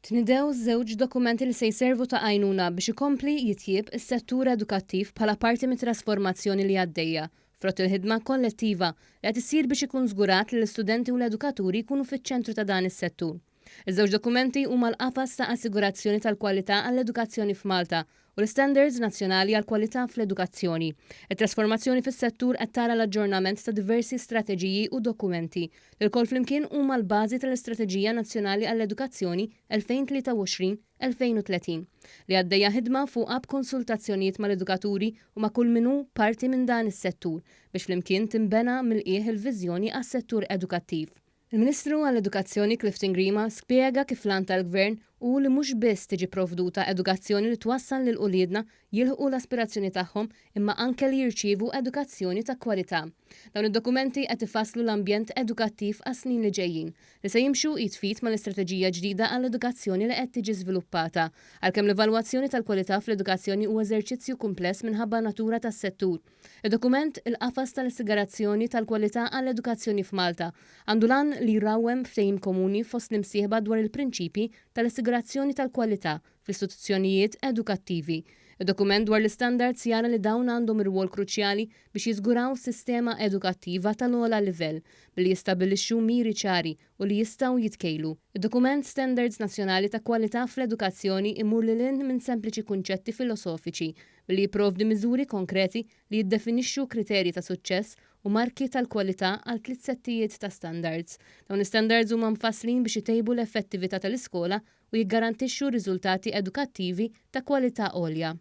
Tnidew żewġ dokumenti li se jservu ta' għajnuna biex ikompli jitjieb is-settur edukattiv bħala parti mit-trasformazzjoni li għaddejja frott il-ħidma kollettiva li qed issir biex ikun żgurat li l-istudenti u l-edukaturi jkunu fiċ-ċentru ta' dan is-settur. Iż-żewġ dokumenti huma l-qafas ta' assigurazzjoni tal-kwalità għall-edukazzjoni f'Malta u l-Standards Nazzjonali għall-Kwalità fl-Edukazzjoni. It-trasformazzjoni fis-settur qed tara l-aġġornament ta' diversi strateġiji u dokumenti li lkoll flimkien huma l-bażi tal-Istrateġija Nazzjonali għall-Edukazzjoni 2023-2030 li għaddejja ħidma fuqha b'konsultazzjonijiet mal-edukaturi u ma' kull minnu parti minn dan is-settur biex flimkien timbena mill-qiegħ il-viżjoni għas-settur edukattiv. Il-Ministru għall-Edukazzjoni Clifton Grima spjega kif lan tal-Gvern u li mhux biss tiġi provduta edukazzjoni li twassal lil uliedna jilħqu l-aspirazzjoni tagħhom imma anke li jirċievu edukazzjoni ta' kwalità. Dawn id-dokumenti qed ifasslu l-ambjent edukattiv għas-snin li ġejjin li se jimxu jitfit mal-istrateġija ġdida għall-edukazzjoni li qed tiġi żviluppata. Għalkemm l-evalwazzjoni tal-kwalità fl-edukazzjoni huwa eżerċizzju kumpless minħabba natura tas-settur. Id-dokument il-qafas tal-assigurazzjoni tal-kwalità għall-edukazzjoni f'Malta għandu lan li jrawwem ftehim komuni fost l-imsieħba dwar il-prinċipji tal-assigurazzjoni tal-kwalità fl-istituzzjonijiet edukattivi. Id-dokument dwar l-standards jara li dawn għandhom ir-rwol kruċjali biex jiżguraw sistema edukattiva tal-ogħla livell billi jistabbilixxu miri ċari u li jistgħu jitkejlu. Id-dokument Standards Nazzjonali ta' Kwalità fl-Edukazzjoni imur lil hinn minn sempliċi kunċetti filosofiċi billi jipprovdi miżuri konkreti li jiddefinixxu kriterji ta' suċċess u marki tal-kwalità għal 3 settijiet ta' standards. Dawn is-standards huma mfasslin biex itejbu l-effettività tal-iskola u jiggarantixxu riżultati edukattivi ta' kwalità għolja.